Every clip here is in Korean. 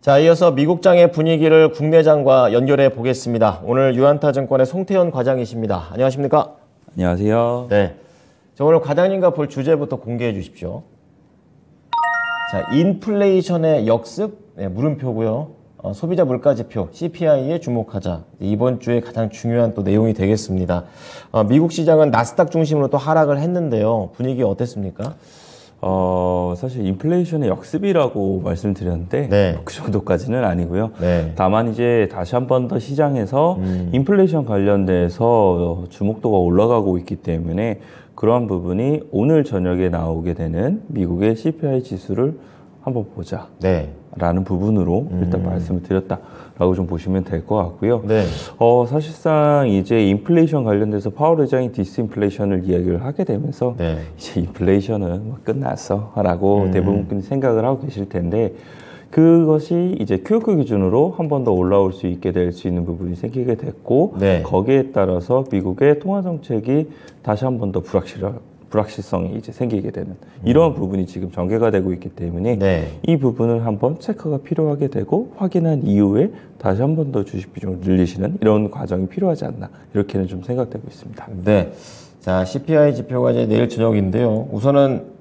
자, 이어서 미국장의 분위기를 국내장과 연결해 보겠습니다. 오늘 유안타증권의 송태현 과장이십니다. 안녕하십니까? 안녕하세요. 네. 자, 오늘 과장님과 볼 주제부터 공개해 주십시오. 자, 인플레이션의 역습, 네, 물음표고요. 소비자 물가지표 CPI에 주목하자. 이번 주에 가장 중요한 또 내용이 되겠습니다. 미국 시장은 나스닥 중심으로 또 하락을 했는데요. 분위기 어땠습니까? 사실 인플레이션의 역습이라고 말씀드렸는데 네. 그 정도까지는 아니고요. 네. 다만 이제 다시 한 번 더 시장에서 인플레이션 관련돼서 주목도가 올라가고 있기 때문에 그러한 부분이 오늘 저녁에 나오게 되는 미국의 CPI 지수를 한번 보자. 네. 라는 부분으로 일단 말씀을 드렸다라고 좀 보시면 될 것 같고요. 네. 사실상 이제 인플레이션 관련돼서 파월 의장이 디스인플레이션을 이야기를 하게 되면서 네. 이제 인플레이션은 뭐 끝났어라고 대부분 생각을 하고 계실 텐데 그것이 이제 QE 기준으로 한 번 더 올라올 수 있게 될 수 있는 부분이 생기게 됐고 네. 거기에 따라서 미국의 통화 정책이 다시 한 번 더 불확실성이 이제 생기게 되는 이러한 부분이 지금 전개가 되고 있기 때문에 네. 이 부분을 한번 체크가 필요하게 되고 확인한 이후에 다시 한 번 더 주식 비중을 늘리시는 이런 과정이 필요하지 않나 이렇게는 좀 생각되고 있습니다. 네. 자, CPI 지표가 이제 내일 저녁인데요. 우선은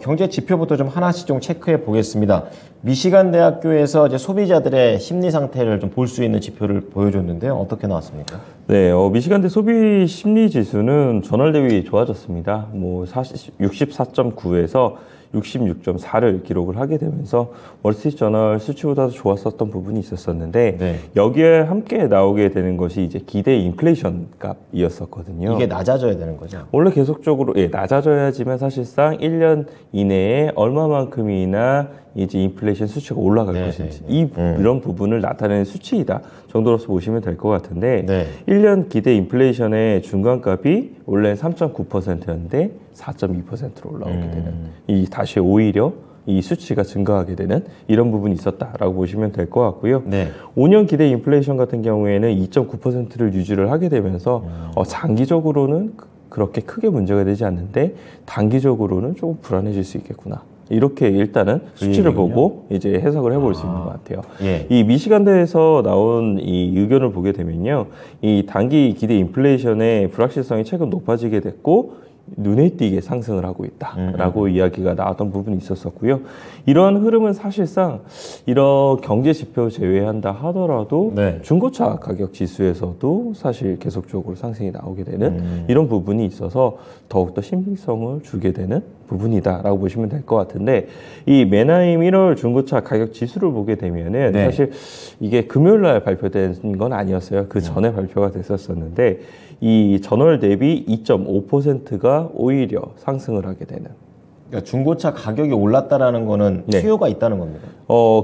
경제 지표부터 좀 하나씩 좀 체크해 보겠습니다. 미시간 대학교에서 이제 소비자들의 심리 상태를 좀 볼 수 있는 지표를 보여줬는데요. 어떻게 나왔습니까? 네, 미시간대 소비 심리 지수는 전월 대비 좋아졌습니다. 64.9에서 66.4를 기록을 하게 되면서 월스트리트저널 수치보다도 좋았었던 부분이 있었었는데 네. 여기에 함께 나오게 되는 것이 이제 기대 인플레이션 값이었었거든요. 이게 낮아져야 되는 거죠? 원래 계속적으로 낮아져야지만 사실상 1년 이내에 얼마만큼이나 이제 인플레이션 수치가 올라갈 것인지 이런 부분을 나타내는 수치이다 정도로서 보시면 될 것 같은데 네. 1년 기대 인플레이션의 중간값이 원래 3.9%였는데 4.2%로 올라오게 되는 이 다시 오히려 이 수치가 증가하게 되는 이런 부분이 있었다라고 보시면 될 것 같고요. 네. 5년 기대 인플레이션 같은 경우에는 2.9%를 유지를 하게 되면서 장기적으로는 그렇게 크게 문제가 되지 않는데 단기적으로는 조금 불안해질 수 있겠구나. 이렇게 일단은 수치를 보고 이제 해석을 해볼 수 있는 것 같아요. 예. 이 미시간대에서 나온 이 의견을 보게 되면요. 이 단기 기대 인플레이션의 불확실성이 최근 높아지게 됐고 눈에 띄게 상승을 하고 있다라고 이야기가 나왔던 부분이 있었었고요. 이러한 흐름은 사실상 이런 경제 지표 제외한다 하더라도 네. 중고차 가격 지수에서도 사실 계속적으로 상승이 나오게 되는 이런 부분이 있어서 더욱더 신빙성을 주게 되는 부분이다라고 보시면 될 것 같은데 이 메나임 1월 중고차 가격 지수를 보게 되면은 네. 사실 이게 금요일 날 발표된 건 아니었어요. 그 전에 발표가 됐었었는데 이 전월 대비 2.5%가 오히려 상승을 하게 되는. 그러니까 중고차 가격이 올랐다라는 거는 네. 수요가 있다는 겁니다.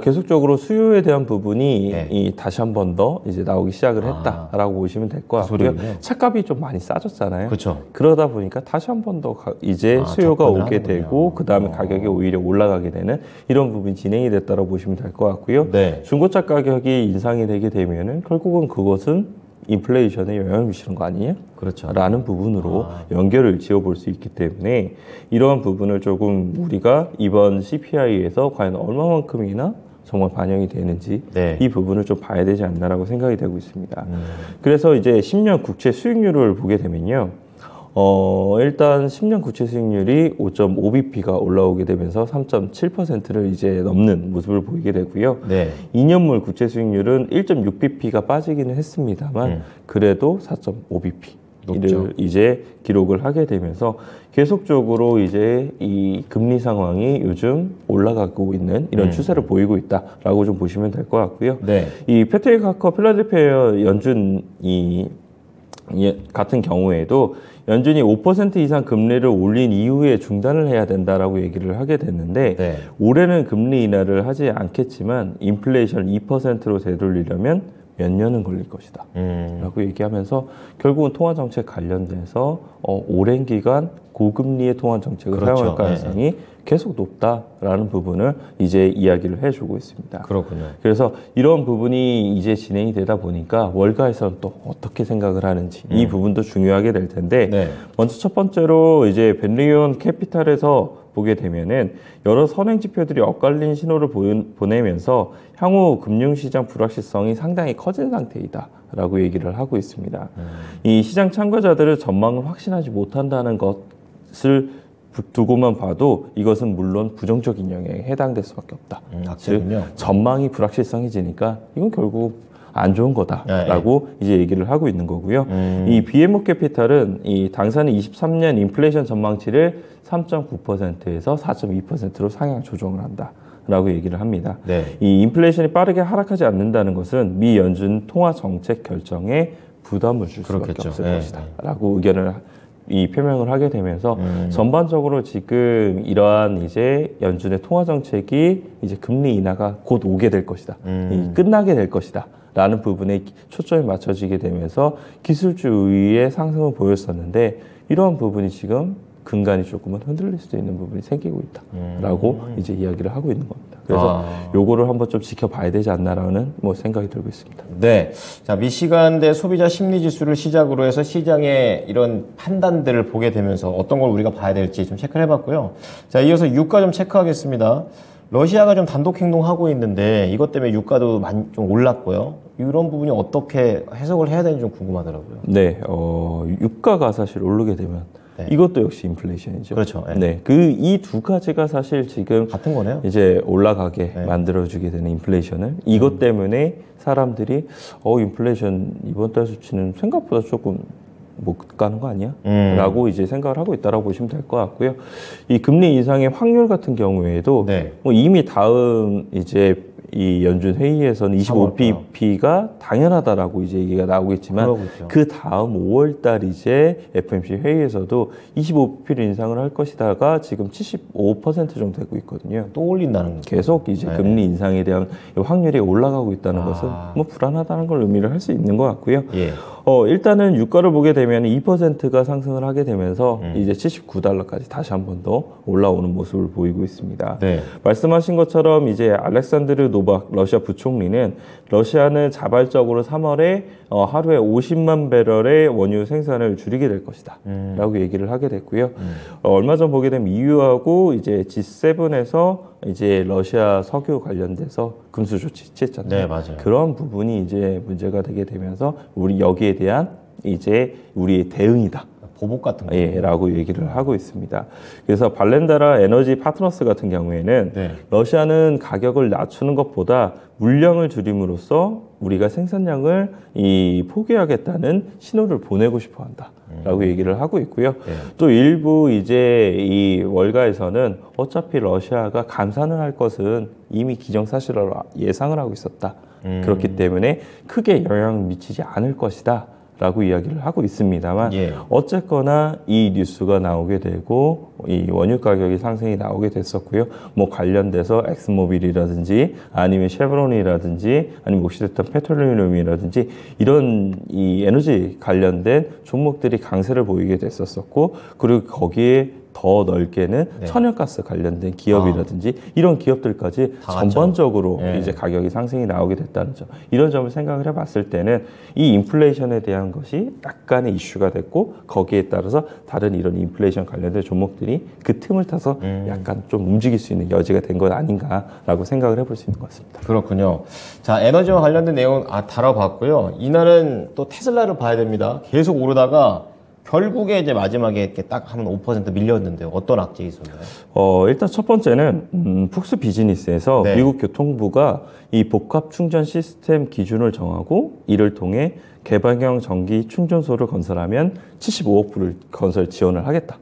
계속적으로 수요에 대한 부분이 네. 다시 한 번 더 이제 나오기 시작을 했다라고 보시면 될 것 같고요. 소리군요. 차값이 좀 많이 싸졌잖아요. 그렇죠. 그러다 보니까 다시 한 번 더 이제 수요가 접근을 오게 하는군요. 되고 그 다음에 가격이 오히려 올라가게 되는 이런 부분이 진행이 됐다고 보시면 될 것 같고요. 네. 중고차 가격이 인상이 되게 되면은 결국은 그것은 인플레이션에 영향을 미치는 거 아니냐? 그렇죠. 라는 부분으로 연결을 지어볼 수 있기 때문에 이러한 부분을 조금 우리가 이번 CPI에서 과연 얼마만큼이나 정말 반영이 되는지 네. 이 부분을 좀 봐야 되지 않나라고 생각이 되고 있습니다. 그래서 이제 10년 국채 수익률을 보게 되면요. 일단 10년 국채 수익률이 5.5bp가 올라오게 되면서 3.7%를 이제 넘는 모습을 보이게 되고요. 네. 2년물 국채 수익률은 1.6bp가 빠지기는 했습니다만 그래도 4.5bp를 이제 기록을 하게 되면서 계속적으로 이제 이 금리 상황이 요즘 올라가고 있는 이런 추세를 보이고 있다라고 좀 보시면 될 것 같고요. 네. 이 패트릭 하커 필라델피아 연준이 같은 경우에도 연준이 5% 이상 금리를 올린 이후에 중단을 해야 된다라고 얘기를 하게 됐는데 네. 올해는 금리 인하를 하지 않겠지만 인플레이션을 2%로 되돌리려면 몇 년은 걸릴 것이다 라고 얘기하면서 결국은 통화정책 관련돼서 오랜 기간 고금리의 통화 정책을 그렇죠. 사용할 가능성이 계속 높다라는 부분을 이제 이야기를 해주고 있습니다. 그렇군요. 그래서 이런 부분이 이제 진행이 되다 보니까 월가에서는 또 어떻게 생각을 하는지 이 부분도 중요하게 될 텐데 네. 먼저 첫 번째로 이제 벤리온 캐피탈에서 보게 되면은 여러 선행 지표들이 엇갈린 신호를 보내면서 향후 금융시장 불확실성이 상당히 커진 상태이다라고 얘기를 하고 있습니다. 이 시장 참가자들의 전망을 확신하지 못한다는 것을 두고만 봐도 이것은 물론 부정적인 영향에 해당될 수밖에 없다. 악재군요. 즉 전망이 불확실성해지니까 이건 결국 안 좋은 거다라고 이제 얘기를 하고 있는 거고요. 이 BMO 캐피탈은 이 당사는 23년 인플레이션 전망치를 3.9%에서 4.2%로 상향 조정을 한다라고 얘기를 합니다. 네. 이 인플레이션이 빠르게 하락하지 않는다는 것은 미 연준 통화 정책 결정에 부담을 줄 수밖에 그렇겠죠. 없을 네. 것이다라고 의견을 표명을 하게 되면서 전반적으로 지금 이러한 이제 연준의 통화 정책이 이제 금리 인하가 곧 오게 될 것이다, 끝나게 될 것이다. 라는 부분에 초점이 맞춰지게 되면서 기술주의의 상승을 보였었는데 이러한 부분이 지금 근간이 조금은 흔들릴 수도 있는 부분이 생기고 있다라고 이제 이야기를 하고 있는 겁니다. 그래서 요거를 한번 좀 지켜봐야 되지 않나라는 뭐 생각이 들고 있습니다. 네. 자, 미시간대 소비자 심리 지수를 시작으로 해서 시장의 이런 판단들을 보게 되면서 어떤 걸 우리가 봐야 될지 좀 체크를 해봤고요. 자, 이어서 유가 좀 체크하겠습니다. 러시아가 좀 단독 행동하고 있는데 이것 때문에 유가도 많이 좀 올랐고요. 이런 부분이 어떻게 해석을 해야 되는지 좀 궁금하더라고요. 네, 유가가 사실 오르게 되면 네. 이것도 역시 인플레이션이죠. 그렇죠. 네. 네, 이 두 가지가 사실 지금 같은 거네요. 이제 올라가게 네. 만들어주게 되는 인플레이션을 이것 때문에 사람들이 인플레이션 이번 달 수치는 생각보다 조금 못 가는 거 아니야? 라고 이제 생각을 하고 있다라고 보시면 될 것 같고요. 이 금리 인상의 확률 같은 경우에도 네. 뭐 이미 다음 이제 이 연준 회의에서는 25pp가 당연하다라고 이제 얘기가 나오고 있지만 그러고 있죠. 그 다음 5월달 이제 FOMC 회의에서도 25pp를 인상을 할 것이다가 지금 75% 정도 되고 있거든요. 또 올린다는 거죠. 계속 이제 네. 금리 인상에 대한 확률이 올라가고 있다는 것은 뭐 불안하다는 걸 의미를 할 수 있는 것 같고요. 예. 일단은 유가를 보게 되면 2%가 상승을 하게 되면서 이제 79달러까지 다시 한 번 더 올라오는 모습을 보이고 있습니다. 네. 말씀하신 것처럼 이제 알렉산드르 노박 러시아 부총리는 러시아는 자발적으로 3월에 하루에 50만 배럴의 원유 생산을 줄이게 될 것이다 라고 얘기를 하게 됐고요. 얼마 전 보게 되면 EU하고 이제 G7에서 이제 러시아 석유 관련돼서 금수 조치 취했잖아요. 네, 맞아요. 그런 부분이 이제 문제가 되게 되면서 우리 여기에 대한 이제 우리의 대응이다. 보복 같은 거. 예, 라고 얘기를 하고 있습니다. 그래서 발렌다라 에너지 파트너스 같은 경우에는 네. 러시아는 가격을 낮추는 것보다 물량을 줄임으로써 우리가 생산량을 포기하겠다는 신호를 보내고 싶어 한다. 라고 얘기를 하고 있고요. 네. 또 일부 이제 이 월가에서는 어차피 러시아가 감산을 할 것은 이미 기정사실로 예상을 하고 있었다. 그렇기 때문에 크게 영향을 미치지 않을 것이다. 라고 이야기를 하고 있습니다만 예. 어쨌거나 이 뉴스가 나오게 되고 이 원유 가격이 상승이 나오게 됐었고요. 뭐 관련돼서 엑스모빌이라든지 아니면 쉐브론이라든지 아니면 옥시드탄 페트롤리움이라든지 이런 이 에너지 관련된 종목들이 강세를 보이게 됐었었고 그리고 거기에 더 넓게는 네. 천연가스 관련된 기업이라든지 이런 기업들까지 다 같죠. 전반적으로 네. 이제 가격이 상승이 나오게 됐다는 점. 이런 점을 생각을 해봤을 때는 이 인플레이션에 대한 것이 약간의 이슈가 됐고 거기에 따라서 다른 이런 인플레이션 관련된 종목들이 그 틈을 타서 약간 좀 움직일 수 있는 여지가 된 것 아닌가라고 생각을 해볼 수 있는 것 같습니다. 그렇군요. 자, 에너지와 관련된 내용 다뤄봤고요. 이날은 또 테슬라를 봐야 됩니다. 계속 오르다가 결국에 이제 마지막에 이렇게 딱 하면 5% 밀렸는데요. 어떤 악재가 있었나요? 일단 첫 번째는 푹스 비즈니스에서 네. 미국 교통부가 이 복합 충전 시스템 기준을 정하고 이를 통해 개방형 전기 충전소를 건설하면 75억 불을 건설 지원을 하겠다.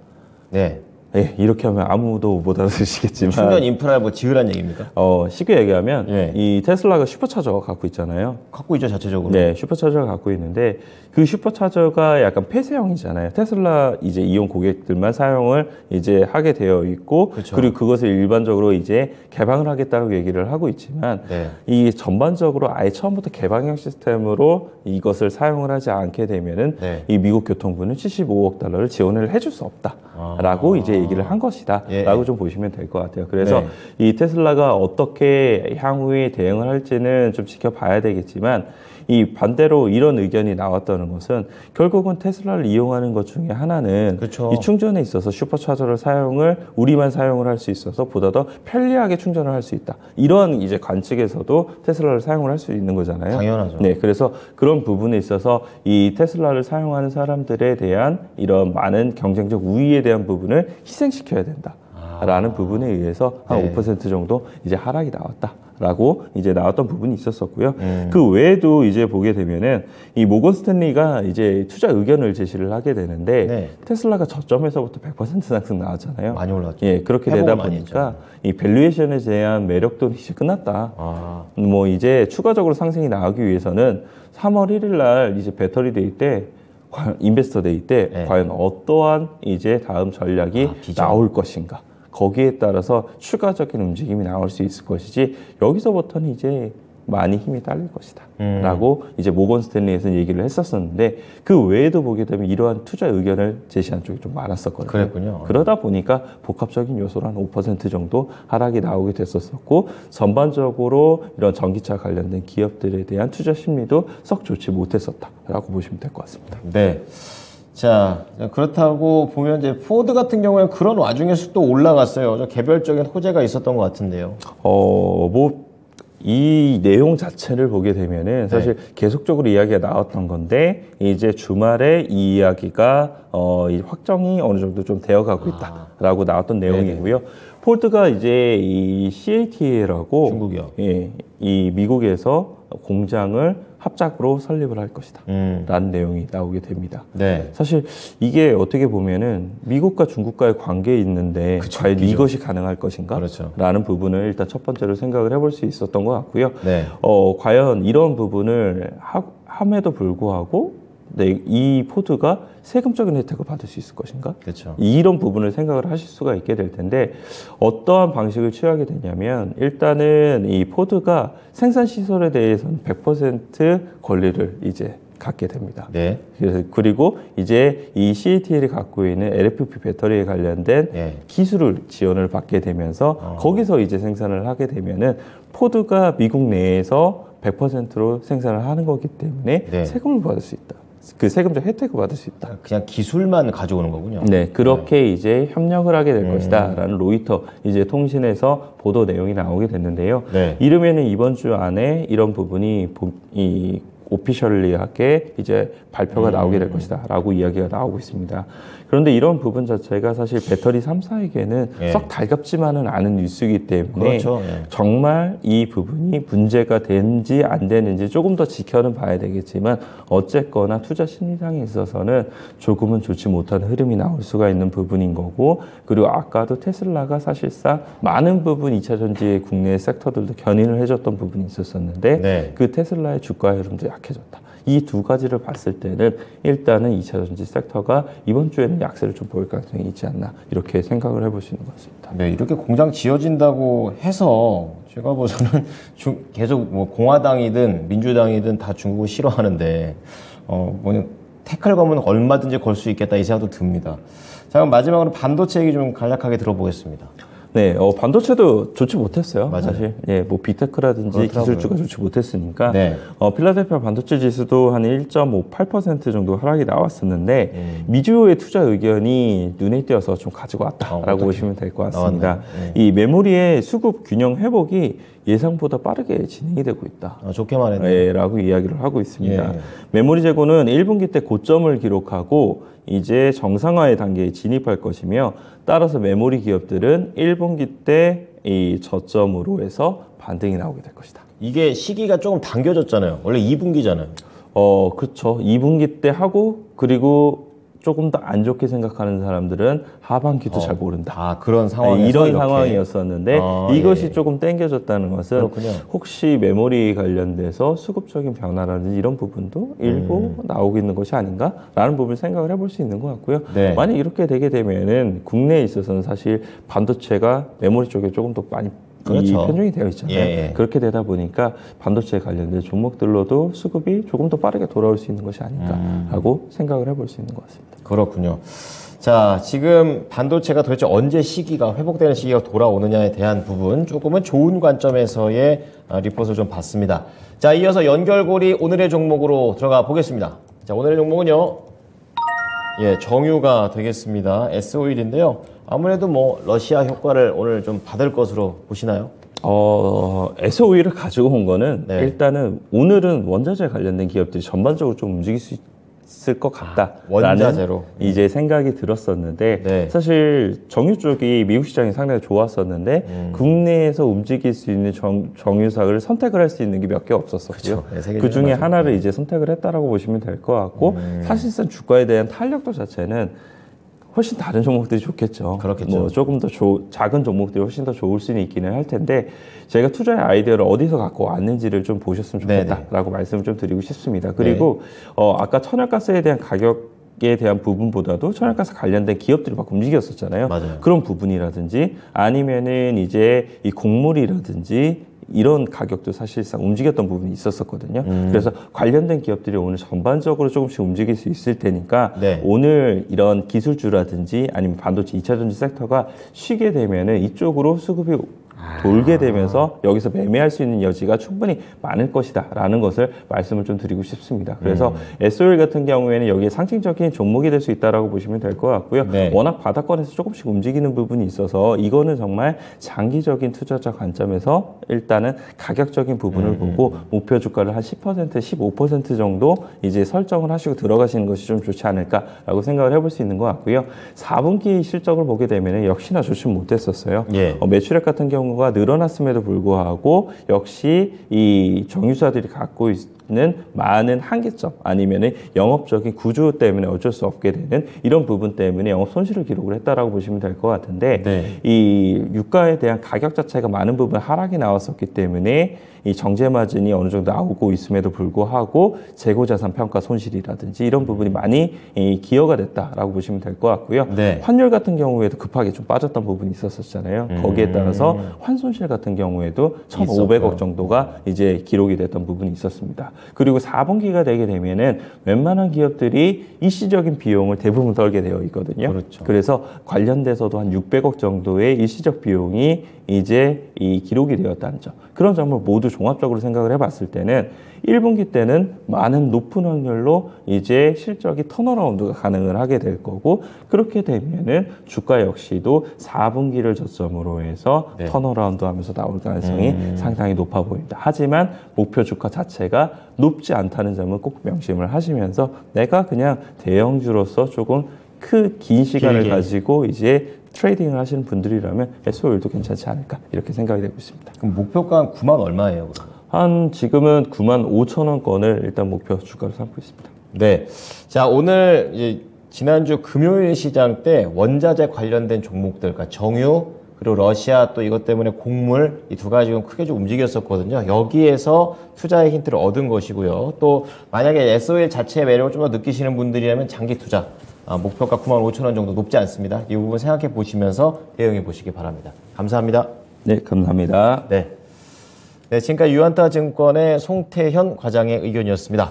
네. 예, 이렇게 하면 아무도 못 알아듣시겠지만 충전 인프라 뭐 지으란 얘기입니까? 쉽게 얘기하면 예. 이 테슬라가 슈퍼차저가 갖고 있잖아요. 갖고 있죠, 자체적으로. 네, 슈퍼차저가 갖고 있는데 그 슈퍼차저가 약간 폐쇄형이잖아요. 테슬라 이제 이용 고객들만 사용을 이제 하게 되어 있고 그쵸. 그리고 그것을 일반적으로 이제 개방을 하겠다고 얘기를 하고 있지만 네. 이 전반적으로 아예 처음부터 개방형 시스템으로 이것을 사용을 하지 않게 되면은 네. 이 미국 교통부는 75억 달러를 지원을 해줄 수 없다라고 이제 얘기를 한 것이다라고 예. 좀 보시면 될 것 같아요. 그래서 네. 이 테슬라가 어떻게 향후에 대응을 할지는 좀 지켜봐야 되겠지만 이 반대로 이런 의견이 나왔다는 것은 결국은 테슬라를 이용하는 것 중에 하나는 그쵸. 이 충전에 있어서 슈퍼차저를 우리만 사용을 할 수 있어서 보다 더 편리하게 충전을 할 수 있다. 이런 이제 관측에서도 테슬라를 사용을 할 수 있는 거잖아요. 당연하죠. 네, 그래서 그런 부분에 있어서 이 테슬라를 사용하는 사람들에 대한 이런 많은 경쟁적 우위에 대한 부분을 희생시켜야 된다. 라는 부분에 의해서 한 네. 5% 정도 이제 하락이 나왔다라고 이제 나왔던 부분이 있었었고요. 그 외에도 이제 보게 되면은 이 모건 스탠리가 이제 투자 의견을 제시를 하게 되는데 네. 테슬라가 저점에서부터 100% 상승 나왔잖아요. 많이 올랐죠. 예, 그렇게 회복을 되다 많이 보니까 이 밸류에이션에 대한 매력도는 이제 끝났다. 아, 뭐 이제 추가적으로 상승이 나오기 위해서는 3월 1일 날 이제 배터리 데이 때 과연 인베스터 데이 때 네. 과연 어떠한 이제 다음 전략이 비전. 나올 것인가. 거기에 따라서 추가적인 움직임이 나올 수 있을 것이지 여기서부터는 이제 많이 힘이 딸릴 것이다 라고 이제 모건 스탠리에서 얘기를 했었었는데 그 외에도 보게 되면 이러한 투자 의견을 제시한 쪽이 좀 많았었거든요. 그랬군요. 그러다 보니까 복합적인 요소로 한 5% 정도 하락이 나오게 됐었었고 전반적으로 이런 전기차 관련된 기업들에 대한 투자 심리도 썩 좋지 못했었다라고 보시면 될 것 같습니다. 네. 자, 그렇다고 보면 이제 포드 같은 경우에는 그런 와중에서 또 올라갔어요. 저 개별적인 호재가 있었던 것 같은데요. 이 내용 자체를 보게 되면은 사실 계속적으로 이야기가 나왔던 건데 이제 주말에 이 이야기가 이 확정이 어느 정도 좀 되어가고 있다라고 나왔던 내용이고요. 포드가 이제 이 CATL라고 중국이요. 예, 이 미국에서 공장을 합작으로 설립을 할 것이다. 라는 내용이 나오게 됩니다. 네. 사실 이게 어떻게 보면은 미국과 중국과의 관계에 있는데 과연 이것이 가능할 것인가? 그렇죠. 라는 부분을 일단 첫 번째로 생각을 해볼 수 있었던 것 같고요. 네. 과연 이런 부분을 함에도 불구하고 이 포드가 세금적인 혜택을 받을 수 있을 것인가? 그렇죠. 이런 부분을 생각을 하실 수가 있게 될 텐데 어떠한 방식을 취하게 되냐면 일단은 이 포드가 생산 시설에 대해서는 100% 권리를 이제 갖게 됩니다. 네. 그리고 이제 이 CATL이 갖고 있는 LFP 배터리에 관련된 예. 기술을 지원을 받게 되면서 거기서 이제 생산을 하게 되면은 포드가 미국 내에서 100%로 생산을 하는 거기 때문에 네. 세금을 받을 수 있다. 그 세금적 혜택을 받을 수 있다. 그냥 기술만 가져오는 거군요. 네, 그렇게 이제 협력을 하게 될 것이다라는 로이터 이제 통신에서 보도 내용이 나오게 됐는데요. 네. 이르면은 이번 주 안에 이런 부분이 오피셜리하게 이제 발표가 나오게 될 것이다라고 이야기가 나오고 있습니다. 그런데 이런 부분 자체가 사실 배터리 3사에게는 예. 썩 달갑지만은 않은 뉴스이기 때문에 그렇죠. 예. 정말 이 부분이 문제가 되는지 안 되는지 조금 더 지켜는 봐야 되겠지만 어쨌거나 투자 심리상에 있어서는 조금은 좋지 못한 흐름이 나올 수가 있는 부분인 거고 그리고 아까도 테슬라가 사실상 많은 부분 2차 전지의 국내 섹터들도 견인을 해줬던 부분이 있었었는데 네. 그 테슬라의 주가 흐름도 약해졌다. 이 두 가지를 봤을 때는 일단은 2차 전지 섹터가 이번 주에는 약세를 좀 보일 가능성이 있지 않나 이렇게 생각을 해볼 수 있는 것 같습니다. 네, 이렇게 공장 지어진다고 해서 제가 보서는 계속 뭐 공화당이든 민주당이든 다 중국을 싫어하는데 뭐 태클 거면 얼마든지 걸 수 있겠다 이 생각도 듭니다. 자, 그럼 마지막으로 반도체 얘기 좀 간략하게 들어보겠습니다. 네, 반도체도 좋지 못했어요. 맞아요. 사실. 예, 뭐 비테크라든지 그렇더라고요. 기술주가 좋지 못했으니까. 네. 필라델피아 반도체 지수도 한 1.58% 정도 하락이 나왔었는데 미주오의 투자 의견이 눈에 띄어서 좀 가지고 왔다라고 보시면 될 것 같습니다. 나왔네. 이 메모리의 수급 균형 회복이 예상보다 빠르게 진행이 되고 있다. 좋게 말했네요. 예, 라고 이야기를 하고 있습니다. 예. 메모리 재고는 1분기 때 고점을 기록하고 이제 정상화의 단계에 진입할 것이며 따라서 메모리 기업들은 1분기 때 이 저점으로 해서 반등이 나오게 될 것이다. 이게 시기가 조금 당겨졌잖아요. 원래 2분기잖아요. 그렇죠. 2분기 때 하고 그리고 조금 더 안 좋게 생각하는 사람들은 하반기도 잘 모른다. 아, 그런 상황에서 이런 이렇게. 상황이었었는데 이것이 예. 조금 땡겨졌다는 것은 그렇군요. 혹시 메모리 관련돼서 수급적인 변화라든지 이런 부분도 일부 나오고 있는 것이 아닌가라는 부분을 생각을 해볼 수 있는 것 같고요. 네. 만약 이렇게 되게 되면은 국내에 있어서는 사실 반도체가 메모리 쪽에 조금 더 많이 그렇죠. 이 편중이 되어 있잖아요. 예, 예. 그렇게 되다 보니까 반도체 관련된 종목들로도 수급이 조금 더 빠르게 돌아올 수 있는 것이 아닌가라고 생각을 해볼 수 있는 것 같습니다. 그렇군요. 자, 지금 반도체가 도대체 언제 시기가 회복되는 시기가 돌아오느냐에 대한 부분 조금은 좋은 관점에서의 리포트를 좀 봤습니다. 자, 이어서 연결고리 오늘의 종목으로 들어가 보겠습니다. 자, 오늘의 종목은요. 예, 정유가 되겠습니다. S-오일인데요. 아무래도 뭐 러시아 효과를 오늘 좀 받을 것으로 보시나요? SOE를 가지고 온 거는 네. 일단은 오늘은 원자재 관련된 기업들이 전반적으로 좀 움직일 수 있을 것 같다라는 원자재로. 이제 생각이 들었었는데 네. 사실 정유 쪽이 미국 시장이 상당히 좋았었는데 국내에서 움직일 수 있는 정유사를 선택을 할 수 있는 게 몇 개 없었었고요. 네, 세계적인 그 중에 맞아요. 하나를 이제 선택을 했다라고 보시면 될 것 같고 사실상 주가에 대한 탄력도 자체는 훨씬 다른 종목들이 좋겠죠. 그렇겠죠. 뭐 조금 더 작은 종목들이 훨씬 더 좋을 수는 있기는 할 텐데 제가 투자의 아이디어를 어디서 갖고 왔는지를 좀 보셨으면 좋겠다라고 말씀을 좀 드리고 싶습니다. 그리고 아까 천연가스에 대한 가격에 대한 부분보다도 천연가스 관련된 기업들이 막 움직였었잖아요. 맞아요. 그런 부분이라든지 아니면은 이제 이 곡물이라든지 이런 가격도 사실상 움직였던 부분이 있었었거든요. 그래서 관련된 기업들이 오늘 전반적으로 조금씩 움직일 수 있을 테니까 네. 오늘 이런 기술주라든지 아니면 반도체 2차전지 섹터가 쉬게 되면은 이쪽으로 수급이 돌게 되면서 여기서 매매할 수 있는 여지가 충분히 많을 것이다 라는 것을 말씀을 좀 드리고 싶습니다. 그래서 SOL 같은 경우에는 여기에 상징적인 종목이 될 수 있다라고 보시면 될 것 같고요. 네. 워낙 바닥권에서 조금씩 움직이는 부분이 있어서 이거는 정말 장기적인 투자자 관점에서 일단은 가격적인 부분을 보고 목표 주가를 한 10%, 15% 정도 이제 설정을 하시고 들어가시는 것이 좀 좋지 않을까라고 생각을 해볼 수 있는 것 같고요. 4분기 실적을 보게 되면 역시나 좋지 못했었어요. 예. 매출액 같은 경우가 늘어났음에도 불구하고 역시 이 정유사들이 갖고 있는 많은 한계점 아니면은 영업적인 구조 때문에 어쩔 수 없게 되는 이런 부분 때문에 영업 손실을 기록을 했다라고 보시면 될 것 같은데 네. 이 유가에 대한 가격 자체가 많은 부분 하락이 나왔었기 때문에 이 정제 마진이 어느 정도 나오고 있음에도 불구하고 재고자산 평가 손실이라든지 이런 부분이 많이 기여가 됐다라고 보시면 될 것 같고요. 네. 환율 같은 경우에도 급하게 좀 빠졌던 부분이 있었잖아요. 거기에 따라서 환손실 같은 경우에도 1,500억 정도가 이제 기록이 됐던 부분이 있었습니다. 그리고 4분기가 되게 되면은 웬만한 기업들이 일시적인 비용을 대부분 떨게 되어 있거든요. 그렇죠. 그래서 관련돼서도 한 600억 정도의 일시적 비용이 이제 이 기록이 되었다는 점. 그런 점을 모두 종합적으로 생각을 해봤을 때는 1분기 때는 많은 높은 확률로 이제 실적이 턴어라운드가 가능을 하게 될 거고 그렇게 되면은 주가 역시도 4분기를 저점으로 해서 네. 턴어라운드 하면서 나올 가능성이 상당히 높아 보입니다. 하지만 목표 주가 자체가 높지 않다는 점은 꼭 명심을 하시면서 내가 그냥 대형주로서 조금 긴 시간을 길게. 가지고 이제 트레이딩을 하시는 분들이라면 SOL도 괜찮지 않을까 이렇게 생각이 되고 있습니다. 그럼 목표가 한 9만 얼마예요? 그럼? 한 지금은 95,000원권을 일단 목표 주가로 삼고 있습니다. 네. 자, 오늘 이제 지난주 금요일 시장 때 원자재 관련된 종목들, 그러니까 정유, 그리고 러시아 또 이것 때문에 곡물 이 두 가지가 크게 좀 움직였었거든요. 여기에서 투자의 힌트를 얻은 것이고요. 또 만약에 SOL 자체의 매력을 좀 더 느끼시는 분들이라면 장기 투자, 목표가 95,000원 정도 높지 않습니다. 이 부분 생각해 보시면서 대응해 보시기 바랍니다. 감사합니다. 네, 감사합니다. 네. 네, 지금까지 유한타 증권의 송태현 과장의 의견이었습니다.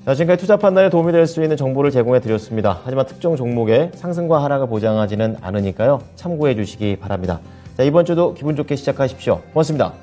자, 지금까지 투자 판단에 도움이 될 수 있는 정보를 제공해 드렸습니다. 하지만 특정 종목의 상승과 하락을 보장하지는 않으니까요. 참고해 주시기 바랍니다. 자, 이번 주도 기분 좋게 시작하십시오. 고맙습니다.